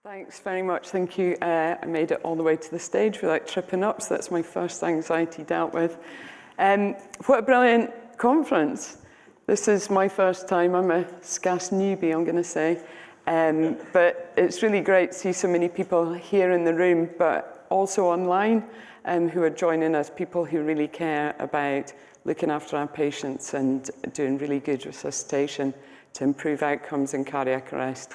Thanks very much, thank you. I made it all the way to the stage without tripping up, so that's my first anxiety dealt with. What a brilliant conference. This is my first time. I'm a SCAS newbie, I'm going to say. But it's really great to see so many people here in the room, but also online, who are joining us, people who really care about looking after our patients and doing really good resuscitation to improve outcomes in cardiac arrest.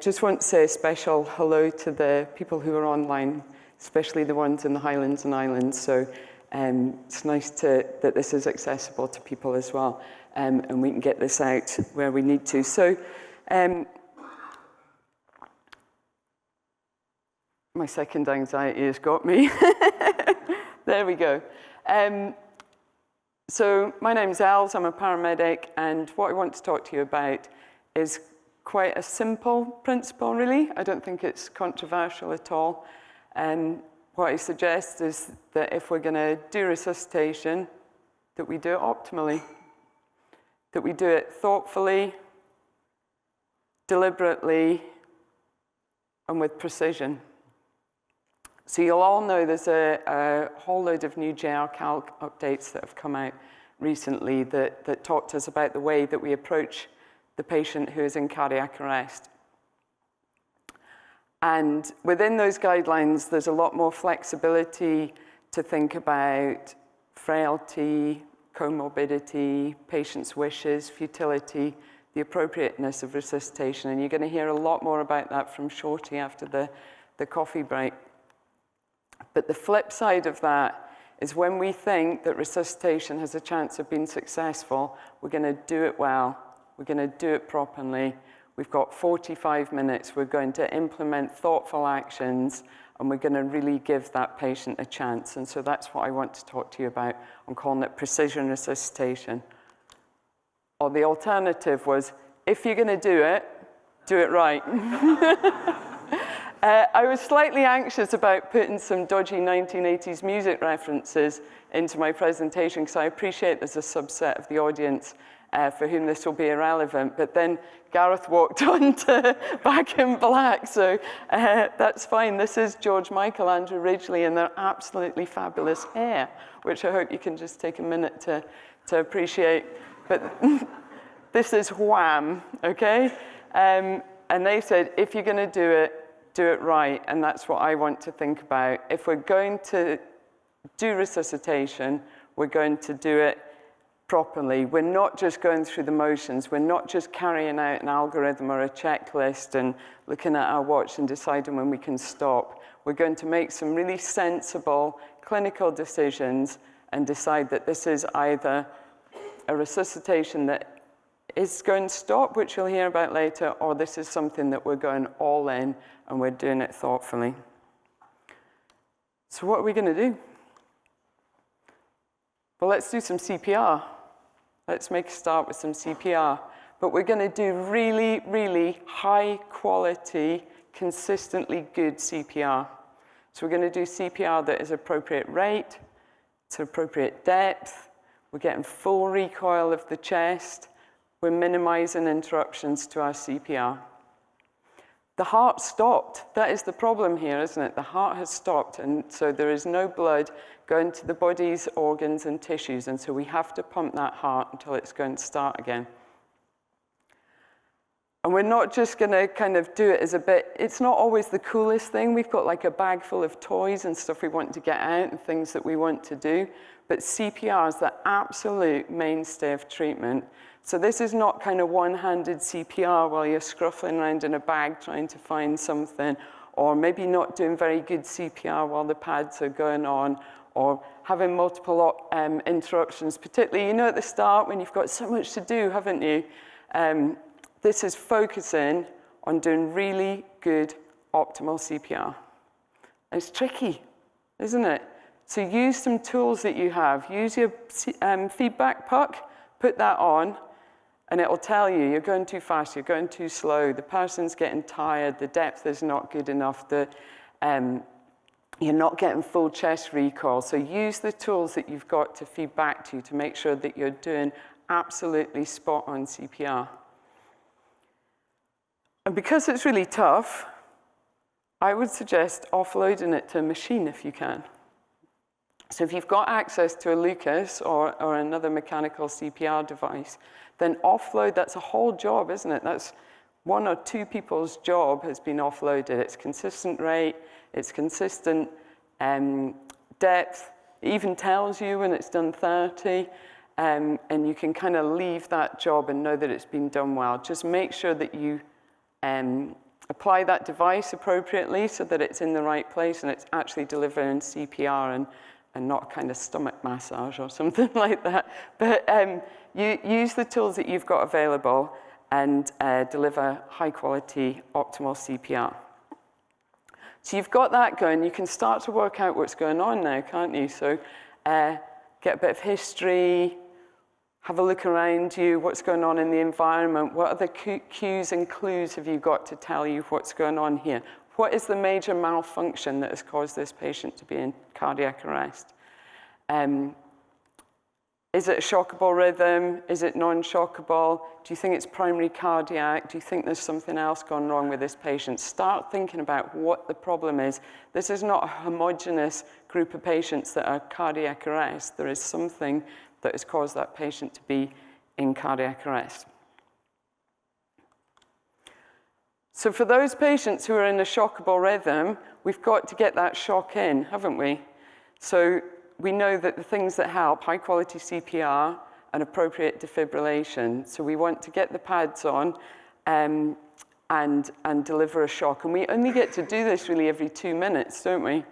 Just want to say a special hello to the people who are online, especially the ones in the Highlands and Islands. So it's nice that this is accessible to people as well, and we can get this out where we need to. So my second anxiety has got me. There we go. So my name's Els, I'm a paramedic, and what I want to talk to you about is quite a simple principle, really. I don't think it's controversial at all. And what I suggest is that if we're going to do resuscitation, that we do it optimally, that we do it thoughtfully, deliberately, and with precision. So you'll all know there's a whole load of new JR Calc updates that have come out recently that talk to us about the way that we approach the patient who is in cardiac arrest. And within those guidelines, there's a lot more flexibility to think about frailty, comorbidity, patient's wishes, futility, the appropriateness of resuscitation. And you're going to hear a lot more about that from Shorty after the coffee break. But the flip side of that is when we think that resuscitation has a chance of being successful, we're going to do it well. We're going to do it properly. We've got 45 minutes. We're going to implement thoughtful actions, and we're going to really give that patient a chance. And so that's what I want to talk to you about. I'm calling it precision resuscitation. Or the alternative was, if you're going to do it right. I was slightly anxious about putting some dodgy 1980s music references into my presentation, because I appreciate there's a subset of the audience for whom this will be irrelevant. But then Gareth walked on to Back in Black, so that's fine. This is George Michael, Andrew Ridgeley, and their absolutely fabulous hair, which I hope you can just take a minute to appreciate. But this is Wham, okay? And they said, if you're going to do it right, and that's what I want to think about. If we're going to do resuscitation, we're going to do it properly. We're not just going through the motions. We're not just carrying out an algorithm or a checklist and looking at our watch and deciding when we can stop. We're going to make some really sensible clinical decisions and decide that this is either a resuscitation that is going to stop, which you'll hear about later, or this is something that we're going all in and we're doing it thoughtfully. So what are we going to do? Well, let's do some CPR. Let's make a start with some CPR. But we're going to do really, really high quality, consistently good CPR. So we're going to do CPR that is appropriate rate, to appropriate depth. We're getting full recoil of the chest. We're minimizing interruptions to our CPR. The heart stopped. That is the problem here, isn't it? The heart has stopped, and so there is no blood going to the body's organs and tissues, and so we have to pump that heart until it's going to start again. And we're not just going to kind of do it as a bit, it's not always the coolest thing. We've got like a bag full of toys and stuff we want to get out and things that we want to do, but CPR is the absolute mainstay of treatment. So this is not kind of one-handed CPR while you're scruffling around in a bag trying to find something, or maybe not doing very good CPR while the pads are going on, or having multiple interruptions, particularly, you know, at the start when you've got so much to do, haven't you? This is focusing on doing really good, optimal CPR. And it's tricky, isn't it? So use some tools that you have. Use your feedback puck, put that on, and it'll tell you you're going too fast, you're going too slow, the person's getting tired, the depth is not good enough, you're not getting full chest recoil. So use the tools that you've got to feed back to you to make sure that you're doing absolutely spot-on CPR. And because it's really tough, I would suggest offloading it to a machine if you can. So if you've got access to a Lucas or another mechanical CPR device, then offload, that's a whole job, isn't it? That's 1 or 2 people's job has been offloaded. It's consistent rate, it's consistent depth, it even tells you when it's done 30, and you can kind of leave that job and know that it's been done well. Just make sure that you apply that device appropriately so that it's in the right place and it's actually delivering CPR and not kind of stomach massage or something like that. But you use the tools that you've got available and deliver high-quality, optimal CPR. So you've got that going. You can start to work out what's going on now, can't you? So get a bit of history, have a look around you, what's going on in the environment, what other cues and clues have you got to tell you what's going on here? What is the major malfunction that has caused this patient to be in cardiac arrest? Is it a shockable rhythm? Is it non-shockable? Do you think it's primary cardiac? Do you think there's something else gone wrong with this patient? Start thinking about what the problem is. This is not a homogeneous group of patients that are cardiac arrest. There is something that has caused that patient to be in cardiac arrest. So for those patients who are in a shockable rhythm, we've got to get that shock in, haven't we? So we know that the things that help, high quality CPR and appropriate defibrillation. So we want to get the pads on and deliver a shock. And we only get to do this really every 2 minutes, don't we?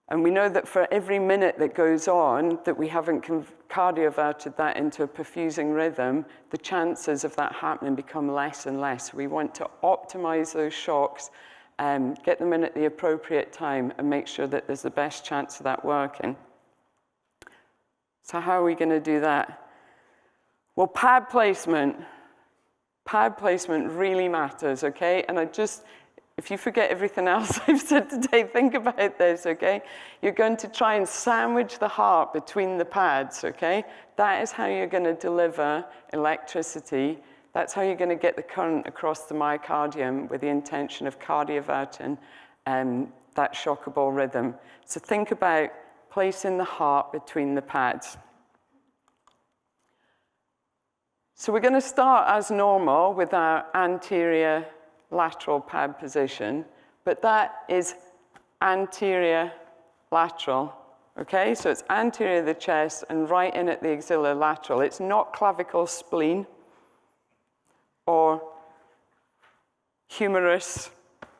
And we know that for every minute that goes on that we haven't cardioverted that into a perfusing rhythm, the chances of that happening become less and less. We want to optimize those shocks, get them in at the appropriate time, and make sure that there's the best chance of that working. So how are we going to do that? Well, pad placement. Pad placement really matters, okay? And if you forget everything else I've said today, think about this, okay? You're going to try and sandwich the heart between the pads, okay? That is how you're going to deliver electricity. That's how you're going to get the current across the myocardium with the intention of cardioverting that shockable rhythm. So think about placing the heart between the pads. So we're going to start as normal with our anterior lateral pad position, but that is anterior lateral, okay? So it's anterior of the chest and right in at the axilla lateral. It's not clavicle spleen or humerus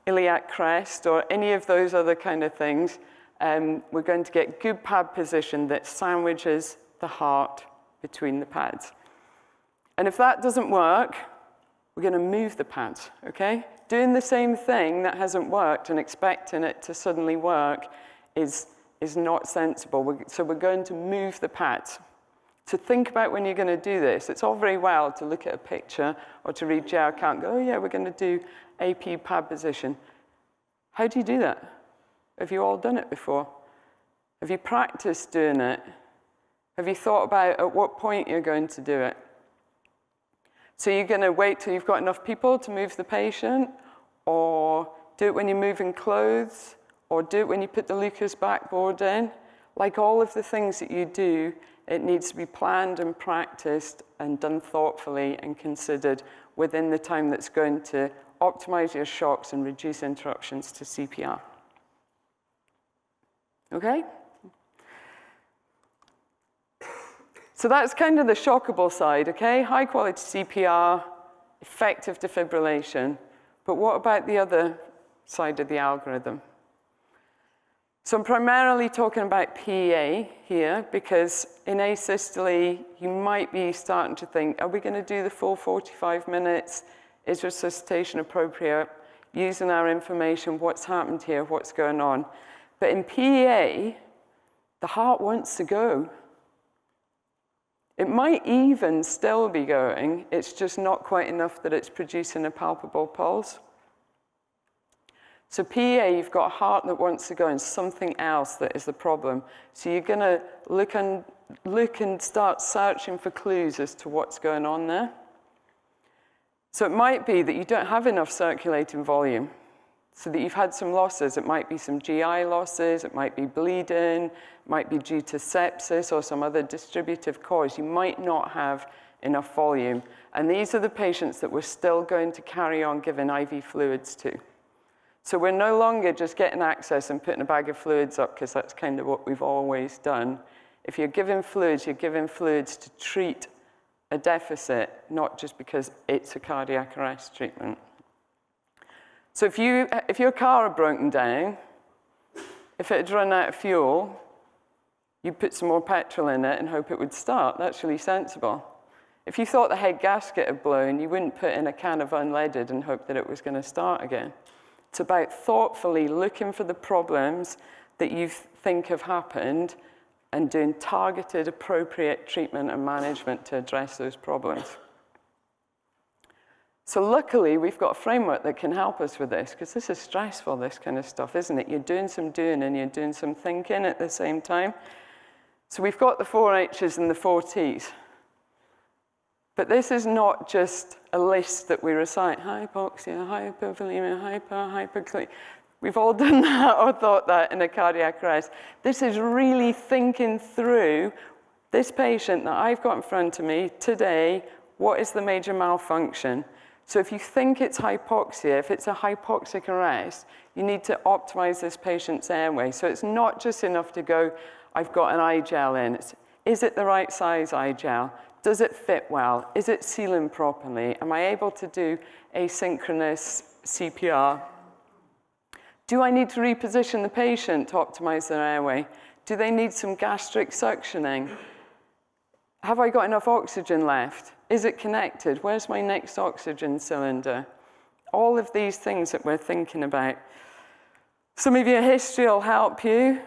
iliac crest or any of those other kind of things. We're going to get good pad position that sandwiches the heart between the pads. And if that doesn't work, we're going to move the pads, okay? Doing the same thing that hasn't worked and expecting it to suddenly work is not sensible. So we're going to move the pads. So think about when you're going to do this. It's all very well to look at a picture or to read JR count and go, oh yeah, we're going to do AP pad position. How do you do that? Have you all done it before? Have you practiced doing it? Have you thought about at what point you're going to do it? So you're going to wait till you've got enough people to move the patient, or do it when you're moving clothes, or do it when you put the Lucas backboard in. Like all of the things that you do, it needs to be planned and practiced and done thoughtfully and considered within the time that's going to optimize your shocks and reduce interruptions to CPR. Okay? So that's kind of the shockable side, okay? High quality CPR, effective defibrillation. But what about the other side of the algorithm? So I'm primarily talking about PEA here because in asystole, you might be starting to think, are we going to do the full 45 minutes? Is resuscitation appropriate? Using our information, what's happened here, what's going on? But in PEA, the heart wants to go. It might even still be going, it's just not quite enough that it's producing a palpable pulse. So PEA, you've got a heart that wants to go and something else that is the problem. So you're going to look and start searching for clues as to what's going on there. So it might be that you don't have enough circulating volume. so that you've had some losses. It might be some GI losses, it might be bleeding, it might be due to sepsis or some other distributive cause. You might not have enough volume. And these are the patients that we're still going to carry on giving IV fluids to. So we're no longer just getting access and putting a bag of fluids up, because that's kind of what we've always done. If you're giving fluids, you're giving fluids to treat a deficit, not just because it's a cardiac arrest treatment. So if your car had broken down, if it had run out of fuel, you'd put some more petrol in it and hope it would start. That's really sensible. If you thought the head gasket had blown, you wouldn't put in a can of unleaded and hope that it was going to start again. It's about thoughtfully looking for the problems that you think have happened and doing targeted, appropriate treatment and management to address those problems. So luckily, we've got a framework that can help us with this, because this is stressful, this kind of stuff, isn't it? You're doing some doing and you're doing some thinking at the same time. So we've got the 4 H's and the 4 T's. But this is not just a list that we recite: hypoxia, hypovolemia, hyperkalemia. We've all done that or thought that in a cardiac arrest. This is really thinking through this patient that I've got in front of me today. What is the major malfunction? So if you think it's hypoxia, if it's a hypoxic arrest, you need to optimize this patient's airway. So it's not just enough to go, I've got an eye gel in. Is it the right size eye gel? Does it fit well? Is it sealing properly? Am I able to do asynchronous CPR? Do I need to reposition the patient to optimize their airway? Do they need some gastric suctioning? Have I got enough oxygen left? Is it connected? Where's my next oxygen cylinder? All of these things that we're thinking about. So maybe a history will help you.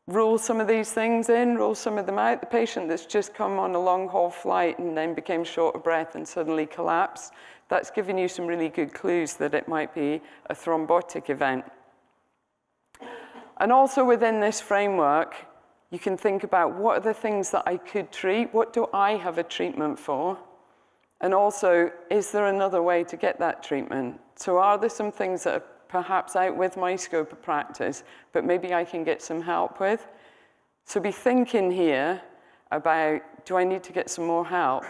Rule some of these things in, rule some of them out. The patient that's just come on a long-haul flight and then became short of breath and suddenly collapsed, that's giving you some really good clues that it might be a thrombotic event. And also within this framework, you can think about, what are the things that I could treat? What do I have a treatment for? And also, is there another way to get that treatment? So are there some things that are perhaps out with my scope of practice, but maybe I can get some help with? So be thinking here about, do I need to get some more help?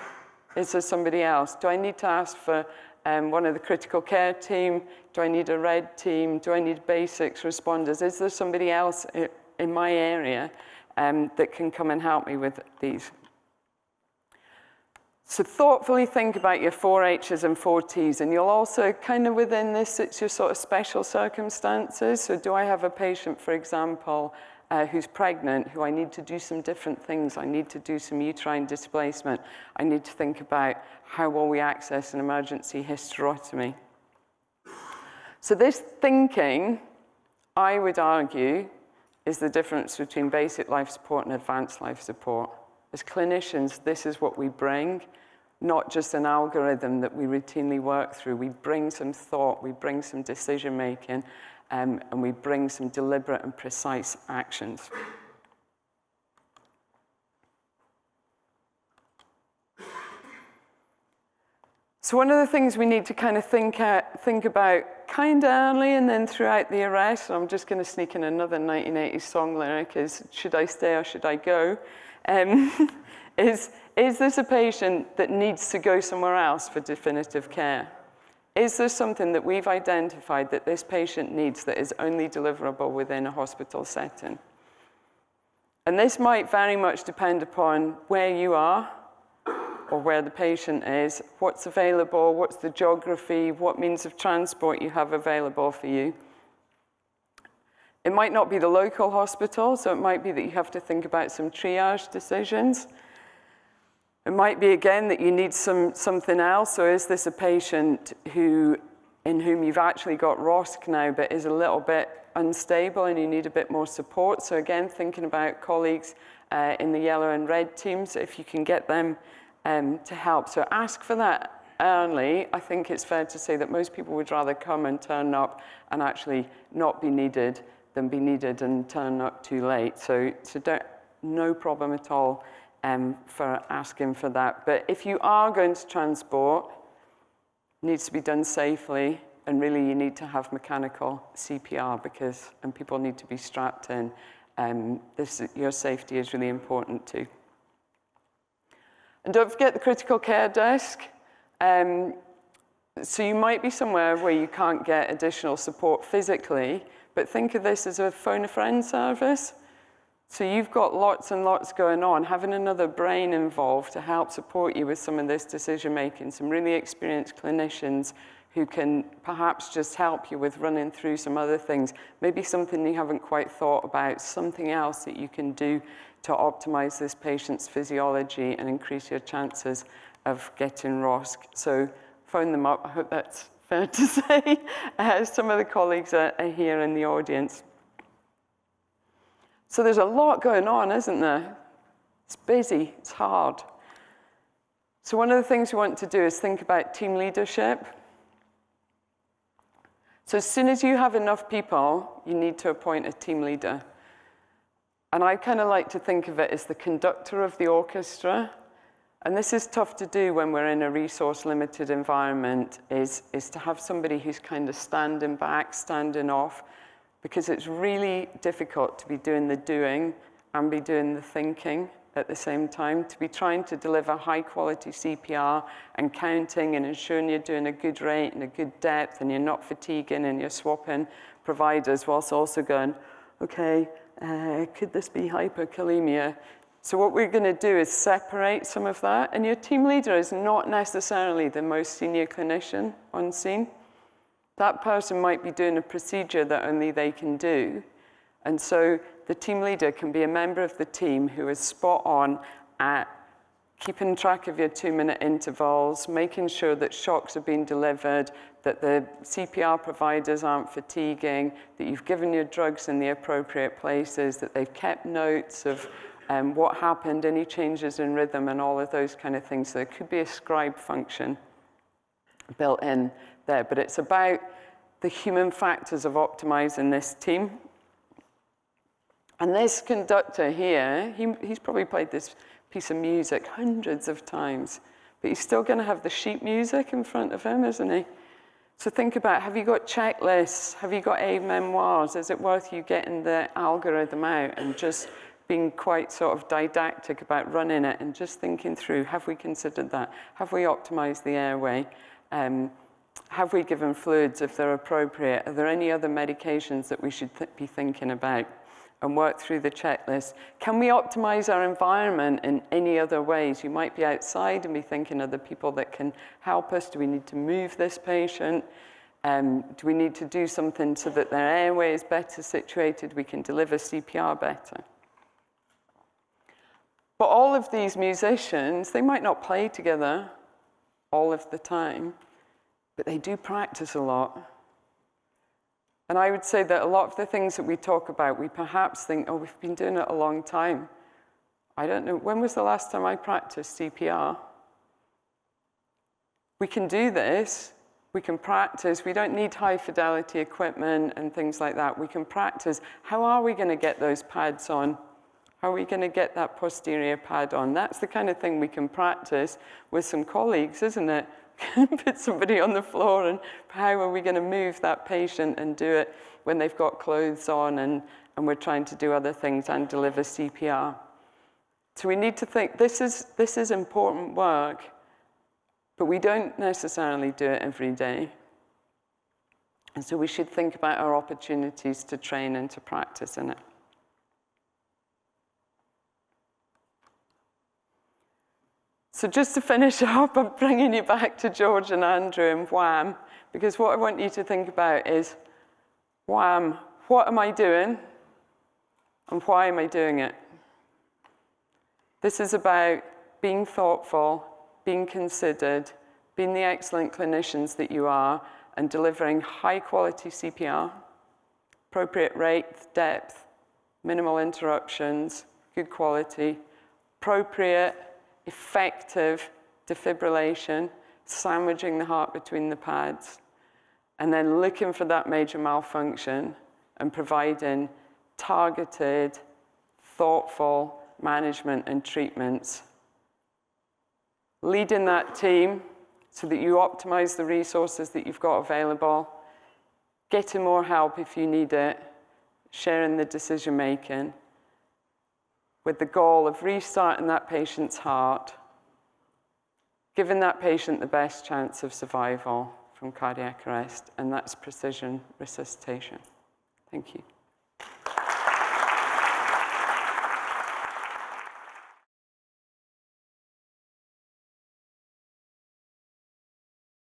Is there somebody else? Do I need to ask for one of the critical care team? Do I need a red team? Do I need basics responders? Is there somebody else in my area that can come and help me with these? So thoughtfully think about your 4 H's and 4 T's, and you'll also kind of within this, it's your sort of special circumstances. So do I have a patient, for example, who's pregnant, who I need to do some different things? I need to do some uterine displacement. I need to think about how will we access an emergency hysterotomy. So this thinking, I would argue, is the difference between basic life support and advanced life support. As clinicians, this is what we bring, not just an algorithm that we routinely work through. We bring some thought, we bring some decision-making, and we bring some deliberate and precise actions. So one of the things we need to kind of think about kind of early and then throughout the arrest, and I'm just going to sneak in another 1980s song lyric, is should I stay or should I go? Is this a patient that needs to go somewhere else for definitive care? Is there something that we've identified that this patient needs that is only deliverable within a hospital setting? And this might very much depend upon where you are or where the patient is, what's available, what's the geography, what means of transport you have available for you. It might not be the local hospital, so it might be that you have to think about some triage decisions. It might be, again, that you need something else. So is this a patient in whom you've actually got ROSC now, but is a little bit unstable and you need a bit more support? So again, thinking about colleagues in the yellow and red teams, if you can get them to help. So ask for that early. I think it's fair to say that most people would rather come and turn up and actually not be needed than be needed and turn up too late. So no problem at all for asking for that. But if you are going to transport, it needs to be done safely, and really you need to have mechanical CPR and people need to be strapped in. Your safety is really important too. And don't forget the critical care desk. So you might be somewhere where you can't get additional support physically, but think of this as a phone a friend service. So you've got lots and lots going on, having another brain involved to help support you with some of this decision making, some really experienced clinicians who can perhaps just help you with running through some other things, maybe something you haven't quite thought about, something else that you can do to optimize this patient's physiology and increase your chances of getting ROSC. So phone them up. I hope that's fair to say. Some of the colleagues are here in the audience. So there's a lot going on, isn't there? It's busy, it's hard. So one of the things we want to do is think about team leadership. So as soon as you have enough people, you need to appoint a team leader. And I kind of like to think of it as the conductor of the orchestra. And this is tough to do when we're in a resource-limited environment, is to have somebody who's kind of standing back, standing off, because it's really difficult to be doing the doing and be doing the thinking at the same time, to be trying to deliver high-quality CPR and counting and ensuring you're doing a good rate and a good depth and you're not fatiguing and you're swapping providers whilst also going, okay, could this be hyperkalemia? So what we're going to do is separate some of that. And your team leader is not necessarily the most senior clinician on scene. That person might be doing a procedure that only they can do. And so the team leader can be a member of the team who is spot on at keeping track of your 2-minute intervals, making sure that shocks are being delivered, that the CPR providers aren't fatiguing, that you've given your drugs in the appropriate places, that they've kept notes of what happened, any changes in rhythm, and all of those kind of things. So there could be a scribe function built in there, but it's about the human factors of optimizing this team. And this conductor here, he's probably played this piece of music hundreds of times, but he's still going to have the sheet music in front of him, isn't he? So think about, have you got checklists? Have you got aide-memoirs? Is it worth you getting the algorithm out and just being quite sort of didactic about running it and just thinking through, have we considered that? Have we optimized the airway? Have we given fluids if they're appropriate? Are there any other medications that we should be thinking about? And work through the checklist. Can we optimize our environment in any other ways? You might be outside and be thinking of the people that can help us. Do we need to move this patient? Do we need to do something so that their airway is better situated? We can deliver CPR better. But all of these musicians, they might not play together all of the time, but they do practice a lot. And I would say that a lot of the things that we talk about, we perhaps think, oh, we've been doing it a long time. I don't know, when was the last time I practiced CPR? We can do this, we can practice, we don't need high fidelity equipment and things like that. We can practice. How are we going to get those pads on? How are we going to get that posterior pad on? That's the kind of thing we can practice with some colleagues, isn't it? Put somebody on the floor, and how are we going to move that patient and do it when they've got clothes on and we're trying to do other things and deliver CPR? So we need to think, this is important work, but we don't necessarily do it every day. And so we should think about our opportunities to train and to practice in it. So just to finish up, I'm bringing you back to George and Andrew and WHAM, because what I want you to think about is, WHAM, what am I doing, and why am I doing it? This is about being thoughtful, being considered, being the excellent clinicians that you are, and delivering high-quality CPR, appropriate rate, depth, minimal interruptions, good quality, appropriate, effective defibrillation, sandwiching the heart between the pads, and then looking for that major malfunction and providing targeted, thoughtful management and treatments. Leading that team, so that you optimize the resources that you've got available, getting more help if you need it, sharing the decision making, with the goal of restarting that patient's heart, giving that patient the best chance of survival from cardiac arrest, and that's precision resuscitation. Thank you.